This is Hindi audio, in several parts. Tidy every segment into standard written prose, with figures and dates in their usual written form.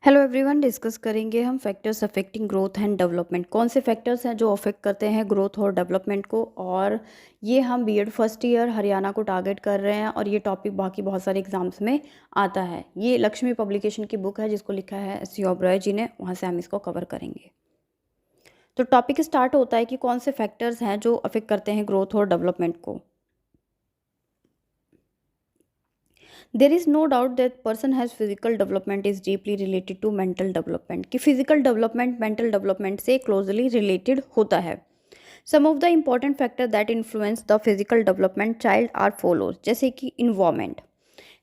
हेलो एवरीवन, डिस्कस करेंगे हम factors affecting growth and development. कौन से फैक्टर्स हैं जो अफेक्ट करते हैं ग्रोथ और डेवलपमेंट को। और ये हम बीएड फर्स्ट ईयर हरियाणा को टारगेट कर रहे हैं और ये टॉपिक बाकी बहुत सारे एग्जाम्स में आता है। ये लक्ष्मी पब्लिकेशन की बुक है जिसको लिखा है एस ओबरॉय जी ने, वहाँ से हम इसको कवर करेंगे। तो टॉपिक स्टार्ट होता है कि कौन से फैक्टर्स हैं जो अफेक्ट करते हैं ग्रोथ और डेवलपमेंट को। There is no doubt that person has physical development is deeply related to mental development, कि फिजिकल डेवलपमेंट मेंटल डेवलपमेंट से क्लोजली रिलेटेड होता है। Some of the important factor that influence the physical development child are follows, जैसे कि इन्वायरमेंट,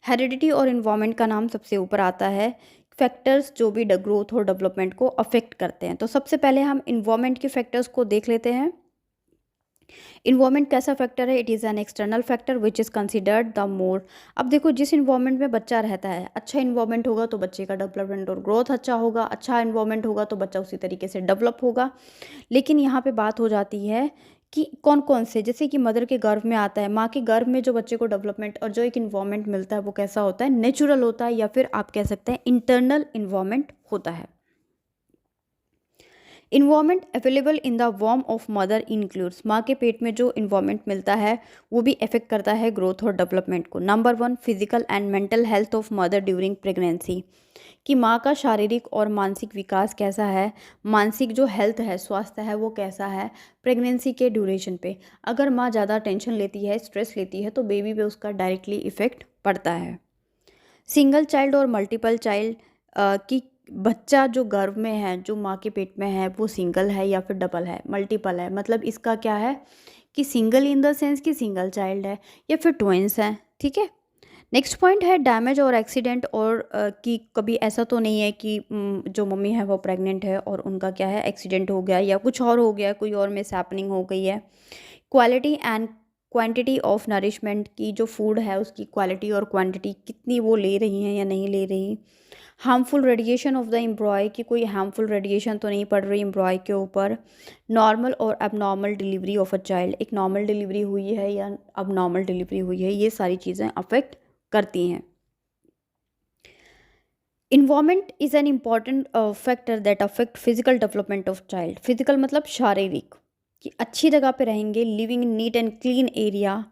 हेरिडिटी और इन्वायरमेंट का नाम सबसे ऊपर आता है फैक्टर्स जो भी ग्रोथ और डेवलपमेंट को अफेक्ट करते हैं। तो सबसे पहले हम इन्वायरमेंट के फैक्टर्स को देख लेते हैं। इन्वायरमेंट कैसा फैक्टर है? It is an external factor which is considered the more. अब देखो, जिस इन्वायरमेंट में बच्चा रहता है, अच्छा इन्वायरमेंट होगा तो बच्चे का डेवलपमेंट और ग्रोथ अच्छा होगा, अच्छा इन्वायरमेंट होगा तो बच्चा उसी तरीके से डेवलप होगा। लेकिन यहाँ पे बात हो जाती है कि कौन कौन से, जैसे कि मदर के गर्भ में आता है, माँ के गर्भ में जो बच्चे को डेवलपमेंट और जो एक इन्वायरमेंट मिलता है वो कैसा होता है? नेचुरल होता है, या फिर आप कह सकते हैं इंटरनल इन्वायरमेंट होता है। इन्वायरमेंट अवेलेबल इन द वॉर्म ऑफ मदर इंक्लूड्स, माँ के पेट में जो इन्वायरमेंट मिलता है वो भी इफेक्ट करता है ग्रोथ और डेवलपमेंट को। Number 1, physical and mental health of mother during pregnancy, कि माँ का शारीरिक और मानसिक विकास कैसा है, मानसिक जो हेल्थ है, स्वास्थ्य है, वो कैसा है प्रेगनेंसी के ड्यूरेशन पे। अगर माँ ज़्यादा टेंशन लेती है, स्ट्रेस लेती है, तो बेबी पे उसका डायरेक्टली इफेक्ट पड़ता है। सिंगल चाइल्ड और मल्टीपल चाइल्ड, की बच्चा जो गर्भ में है, जो माँ के पेट में है, वो सिंगल है या फिर डबल है, मल्टीपल है। मतलब इसका क्या है कि सिंगल इन द सेंस कि सिंगल चाइल्ड है या फिर ट्विंस हैं। ठीक है। नेक्स्ट पॉइंट है डैमेज और एक्सीडेंट, और कि कभी ऐसा तो नहीं है कि जो मम्मी है वो प्रेग्नेंट है और उनका क्या है, एक्सीडेंट हो गया या कुछ और हो गया, कोई और मिस हैपनिंग हो गई है। Quality and quantity of nourishment, की जो फूड है उसकी क्वालिटी और क्वांटिटी कितनी वो ले रही हैं या नहीं ले रही। हार्मफुल रेडिएशन ऑफ द एम्ब्रॉय, की कोई हार्मफुल रेडिएशन तो नहीं पड़ रही एम्ब्रॉय के ऊपर। नॉर्मल और abnormal delivery of a child, एक नॉर्मल डिलीवरी हुई है या अबनॉर्मल डिलीवरी हुई है, ये सारी चीज़ें अफेक्ट करती हैं। Environment is an important factor that affect physical development of child. Physical मतलब शारीरिक, कि अच्छी जगह पे रहेंगे, living in neat and clean area,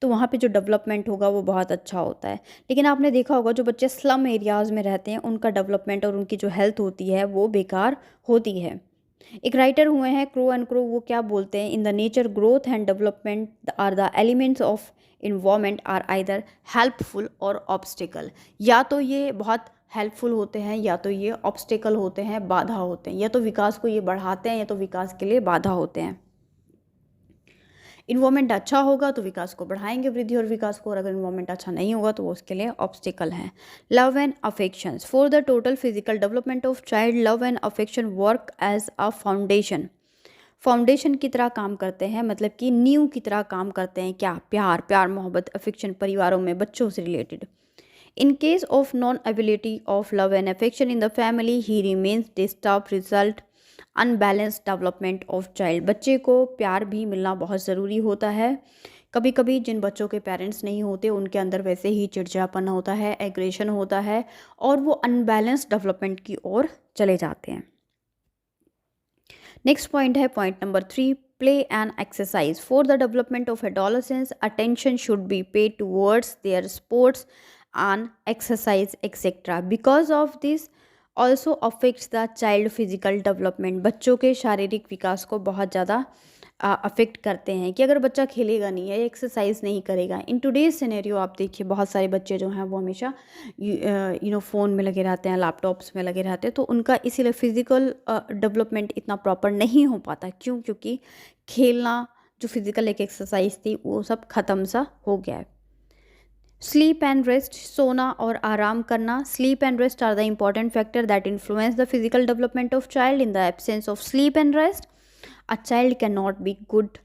तो वहाँ पे जो डेवलपमेंट होगा वो बहुत अच्छा होता है। लेकिन आपने देखा होगा जो बच्चे स्लम एरियाज़ में रहते हैं उनका डेवलपमेंट और उनकी जो हेल्थ होती है वो बेकार होती है। एक राइटर हुए हैं क्रो एंड क्रो, वो क्या बोलते हैं? In the nature growth and development are the elements of environment are either helpful or obstacle, या तो ये बहुत हेल्पफुल होते हैं या तो ये ऑब्स्टिकल होते हैं, बाधा होते हैं, या तो विकास को ये बढ़ाते हैं या तो विकास के लिए बाधा होते हैं। इन्वायरमेंट अच्छा होगा तो विकास को बढ़ाएंगे, वृद्धि और विकास को, और अगर इन्वायरमेंट अच्छा नहीं होगा तो वो उसके लिए ऑब्स्टिकल हैं। Love and affections for the total physical development of child, love and affection work as a foundation, foundation की तरह काम करते हैं, मतलब कि नींव की तरह काम करते हैं। क्या? प्यार, प्यार मोहब्बत, अफेक्शन परिवारों में बच्चों से related. In case of non availability of love and affection in the family he remains disturb, result unbalance development of child. बच्चे को प्यार भी मिलना बहुत ज़रूरी होता है। कभी कभी जिन बच्चों के पेरेंट्स नहीं होते उनके अंदर वैसे ही चिड़चिड़ापन होता है, एग्रेशन होता है, और वो अनबैलेंस डेवलपमेंट की ओर चले जाते हैं। नेक्स्ट पॉइंट है point number 3, play and exercise for the development of adolescence, attention should be paid towards their sports and exercise etcetera, because of this also affects the child physical development. बच्चों के शारीरिक विकास को बहुत ज़्यादा अफेक्ट करते हैं, कि अगर बच्चा खेलेगा नहीं है, एक्सरसाइज नहीं करेगा। इन टुडेज सिनेरियो आप देखिए, बहुत सारे बच्चे जो हैं वो हमेशा फ़ोन में लगे रहते हैं, लैपटॉप्स में लगे रहते हैं, तो उनका इसीलिए फिज़िकल डेवलपमेंट इतना प्रॉपर नहीं हो पाता। क्यों? क्योंकि खेलना, जो फिज़िकल एक एक्सरसाइज थी, वो सब ख़त्म सा हो गया है। स्लीप एंड रेस्ट, सोना और आराम करना। Sleep and rest are the important factor that influence the physical development of child. In the absence of sleep and rest a child can not be good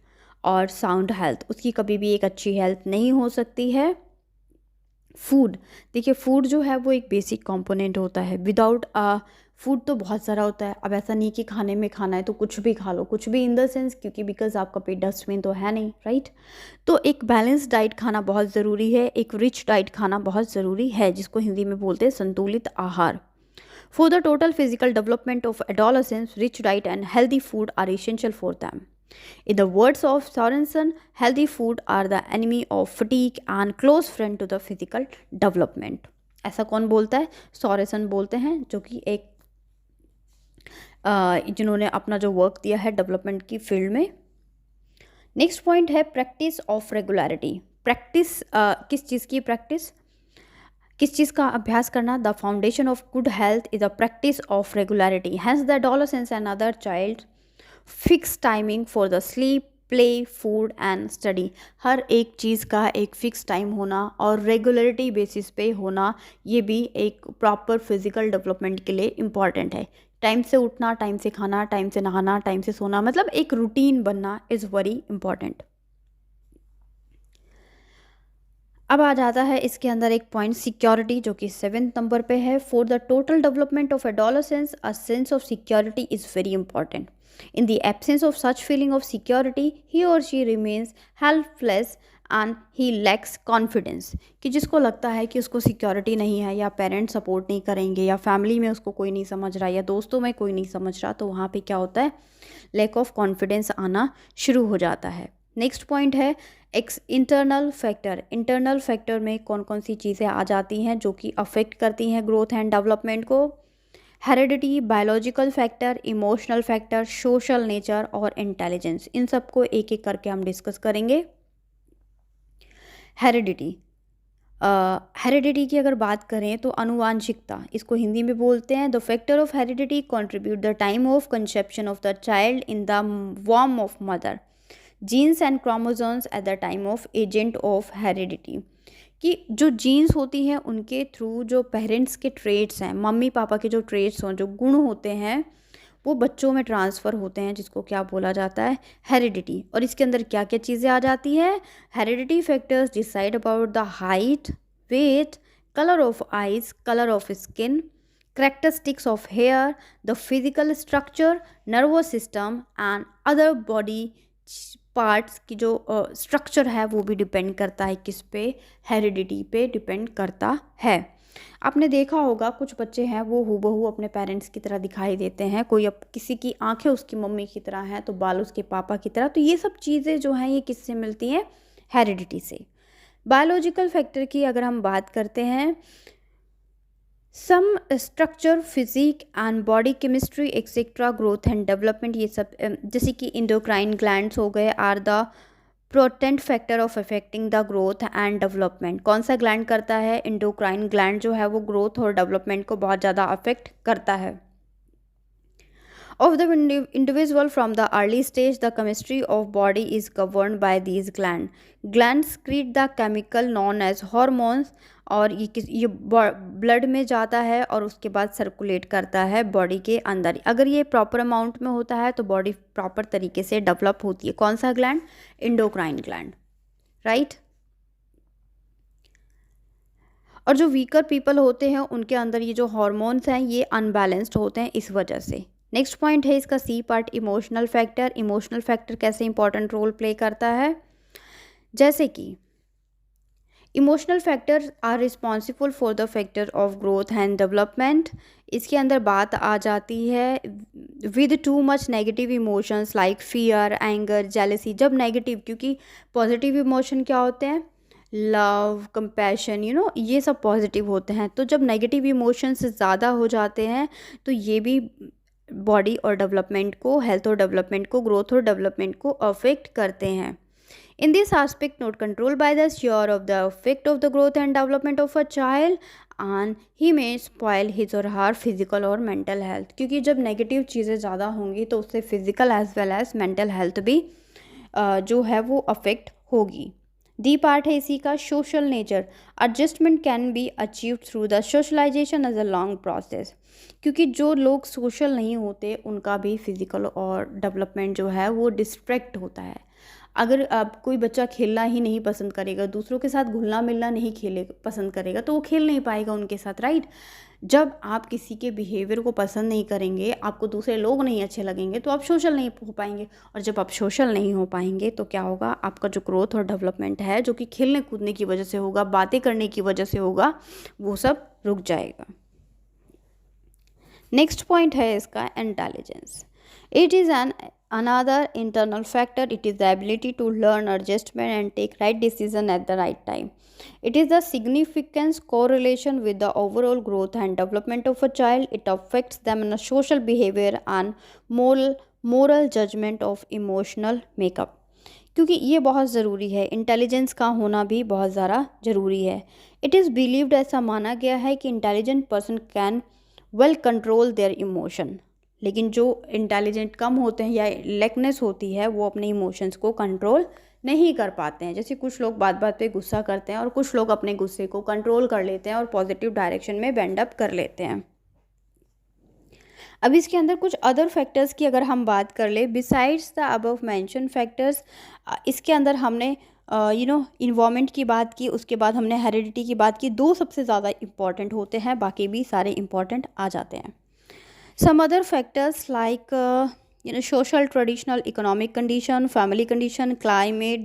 or sound health, उसकी कभी भी एक अच्छी हेल्थ नहीं हो सकती है। फूड, देखिए फूड जो है वो एक बेसिक कंपोनेंट होता है। विदाउट फूड तो बहुत सारा होता है। अब ऐसा नहीं कि खाने में खाना है तो कुछ भी खा लो, कुछ भी इन द सेंस, क्योंकि बिकॉज आपका पेट डस्टबिन तो है नहीं, राइट। तो एक बैलेंस डाइट खाना बहुत ज़रूरी है, एक रिच डाइट खाना बहुत ज़रूरी है, जिसको हिंदी में बोलते हैं संतुलित आहार। For the total physical development of adolescents, rich diet and healthy food are essential for them. In the words of Sorensen, healthy food are the enemy of fatigue and close friend to the physical development. ऐसा कौन बोलता है? सॉरेसन बोलते हैं, जो कि एक जिन्होंने अपना जो वर्क दिया है डेवलपमेंट की फील्ड में। नेक्स्ट पॉइंट है प्रैक्टिस ऑफ रेगुलरिटी। प्रैक्टिस किस चीज़ की प्रैक्टिस? किस चीज़ का अभ्यास करना? The foundation of good health is the practice of regularity. Hence the adolescents and other child fix timing for the sleep, play, food and study. हर एक चीज़ का एक फ़िक्स टाइम होना और रेगुलरिटी बेसिस पे होना, ये भी एक प्रॉपर फिजिकल डेवलपमेंट के लिए इम्पॉर्टेंट है। टाइम से उठना, टाइम से खाना, टाइम से नहाना, टाइम से सोना, मतलब एक रूटीन बनना इज़ वेरी इम्पॉर्टेंट। अब आ जाता है इसके अंदर एक पॉइंट सिक्योरिटी, जो कि 7th नंबर पे है। For the total development of adolescence a sense of security is very important. In the absence of such feeling of security he और she remains helpless and he lacks confidence. कि जिसको लगता है कि उसको सिक्योरिटी नहीं है, या पेरेंट्स सपोर्ट नहीं करेंगे, या फैमिली में उसको कोई नहीं समझ रहा, या दोस्तों में कोई नहीं समझ रहा, तो वहाँ पे क्या होता है? लैक ऑफ कॉन्फिडेंस आना शुरू हो जाता है। नेक्स्ट पॉइंट है इंटरनल फैक्टर। इंटरनल फैक्टर में कौन कौन सी चीज़ें आ जाती हैं जो कि अफेक्ट करती हैं ग्रोथ एंड डेवलपमेंट को? Heredity, biological factor, emotional factor, social nature और इंटेलिजेंस। इन सबको एक एक करके हम डिस्कस करेंगे। हेरिडिटी, हेरिडिटी की अगर बात करें तो अनुवांशिकता, इसको हिंदी में बोलते हैं the factor of heredity contribute the time of conception of the child in the वॉर्म of mother, genes and chromosomes at the time of agent of heredity. कि जो जीन्स होती हैं उनके थ्रू जो पेरेंट्स के ट्रेड्स हैं, मम्मी पापा के जो ट्रेड्स हों, जो गुण होते हैं, वो बच्चों में ट्रांसफ़र होते हैं, जिसको क्या बोला जाता है? हेरिडिटी। और इसके अंदर क्या क्या चीज़ें आ जाती हैं? Heredity factors decide about the height, weight, colour of eyes, colour of skin, characteristics of hair, the physical structure, nervous system and other body parts की जो स्ट्रक्चर है वो भी डिपेंड करता है किस पे? हेरिडिटी पे डिपेंड करता है। आपने देखा होगा कुछ बच्चे हैं वो हूबहू अपने पेरेंट्स की तरह दिखाई देते हैं, कोई अब किसी की आंखें उसकी मम्मी की तरह हैं तो बाल उसके पापा की तरह। तो ये सब चीज़ें जो हैं ये किससे मिलती हैं? हेरिडिटी से। बायोलॉजिकल फैक्टर की अगर हम बात करते हैं, some structure, physique and body chemistry etcetera, growth and development, ये सब जैसे कि इंडोक्राइन ग्लैंड्स हो गए, are the potent factor of affecting the growth and development. कौन सा ग्लैंड करता है? इंडोक्राइन ग्लैंड जो है वो ग्रोथ और डेवलपमेंट को बहुत ज़्यादा अफेक्ट करता है। Of the individual from the early stage, the chemistry of body is governed by these glands. Glands secrete the chemical known as hormones, और ये ब्लड में जाता है और उसके बाद सर्कुलेट करता है बॉडी के अंदर। अगर ये प्रॉपर अमाउंट में होता है तो बॉडी प्रॉपर तरीके से डेवलप होती है। कौन सा ग्लैंड? Endocrine gland, right. और जो वीकर पीपल होते हैं उनके अंदर ये जो हॉर्मोन्स हैं ये अनबैलेंस्ड होते हैं इस वजह से। नेक्स्ट पॉइंट है इसका C part, emotional factor. Emotional factor कैसे इंपॉर्टेंट रोल प्ले करता है? जैसे कि emotional factors are responsible for the factor of growth and development. इसके अंदर बात आ जाती है with too much negative emotions like fear, anger, jealousy. जब नेगेटिव, क्योंकि पॉजिटिव इमोशन क्या होते हैं? लव, कंपैशन, ये सब पॉजिटिव होते हैं। तो जब नेगेटिव इमोशंस ज़्यादा हो जाते हैं तो ये भी बॉडी और डेवलपमेंट को, हेल्थ और डेवलपमेंट को, ग्रोथ और डेवलपमेंट को अफेक्ट करते हैं। In this aspect not control by the sure of the effect of the growth and development of a child and he may spoil his or her physical or mental health. क्योंकि जब नेगेटिव चीज़ें ज़्यादा होंगी तो उससे physical as well as mental health भी जो है वो अफेक्ट होगी। डी पार्ट है इसी का social nature. Adjustment can be achieve through the socialization as a long process. क्योंकि जो लोग सोशल नहीं होते उनका भी फिजिकल और डेवलपमेंट जो है वो डिस्ट्रैक्ट होता है। अगर अब कोई बच्चा खेलना ही नहीं पसंद करेगा, दूसरों के साथ घुलना मिलना नहीं खेले पसंद करेगा, तो वो खेल नहीं पाएगा उनके साथ, राइट। जब आप किसी के बिहेवियर को पसंद नहीं करेंगे, आपको दूसरे लोग नहीं अच्छे लगेंगे, तो आप सोशल नहीं हो पाएंगे। और जब आप सोशल नहीं हो पाएंगे तो क्या होगा? आपका जो ग्रोथ और डेवलपमेंट है, जो कि खेलने कूदने की वजह से होगा, बातें करने की वजह से होगा, वो सब रुक जाएगा। नेक्स्ट पॉइंट है इसका intelligence. It is an another internal factor, it is the ability to learn adjustment and take right decision at the right time. It is the significant correlation with the overall growth and development of a child. It affects them in a social behavior and moral judgment of emotional makeup. क्योंकि ये बहुत ज़रूरी है, इंटेलिजेंस का होना भी बहुत ज़्यादा ज़रूरी है. इट इज़ बिलीव्ड, ऐसा माना गया है कि intelligent person can well control their emotion. लेकिन जो इंटेलिजेंट कम होते हैं या लेकनेस होती है वो अपने इमोशंस को कंट्रोल नहीं कर पाते हैं. जैसे कुछ लोग बात बात पे गुस्सा करते हैं और कुछ लोग अपने गुस्से को कंट्रोल कर लेते हैं और पॉजिटिव डायरेक्शन में बेंड अप कर लेते हैं. अब इसके अंदर कुछ अदर फैक्टर्स की अगर हम बात कर ले besides the above mention factors, इसके अंदर हमने इन्वायरमेंट की बात की, उसके बाद हमने हेरिडिटी की बात की. दो सबसे ज़्यादा इंपॉर्टेंट होते हैं, बाकी भी सारे इंपॉर्टेंट आ जाते हैं. Some other factors like social, traditional, economic condition, family condition, climate,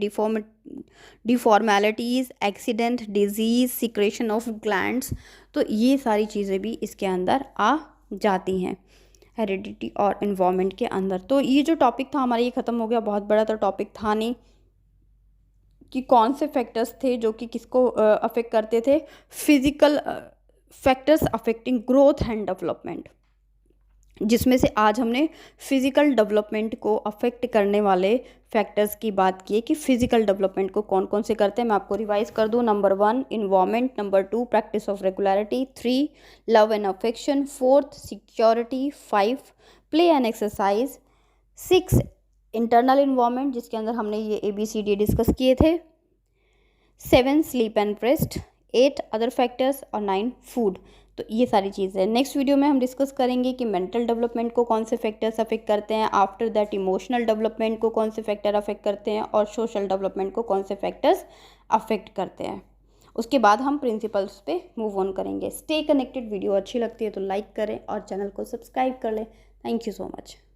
deformalities, accident, disease, secretion of glands, तो ये सारी चीज़ें भी इसके अंदर आ जाती हैं हेरिडिटी और इन्वायरमेंट के अंदर. तो ये जो टॉपिक था हमारा ये ख़त्म हो गया. बहुत बड़ा तो टॉपिक था नहीं कि कौन से फैक्टर्स थे जो कि किसको अफेक्ट करते थे. Physical factors affecting growth and development, जिसमें से आज हमने फिज़िकल डेवलपमेंट को अफेक्ट करने वाले फैक्टर्स की बात की है कि फ़िज़िकल डेवलपमेंट को कौन कौन से करते हैं. मैं आपको रिवाइज कर दूं. Number 1 environment, number 2 practice of regularity, 3 love and affection, 4 security, 5 play and exercise, 6 internal environment जिसके अंदर हमने ये ABCD डिस्कस किए थे, 7 sleep and rest, 8 other factors और 9 फूड. तो ये सारी चीज़ें नेक्स्ट वीडियो में हम डिस्कस करेंगे कि मेंटल डेवलपमेंट को कौन से फैक्टर्स अफेक्ट करते हैं, आफ्टर दैट इमोशनल डेवलपमेंट को कौन से फैक्टर अफेक्ट करते हैं और सोशल डेवलपमेंट को कौन से फैक्टर्स अफेक्ट करते हैं. उसके बाद हम प्रिंसिपल्स पे मूव ऑन करेंगे. Stay connected. वीडियो अच्छी लगती है तो लाइक करें और चैनल को सब्सक्राइब कर लें. Thank you so much.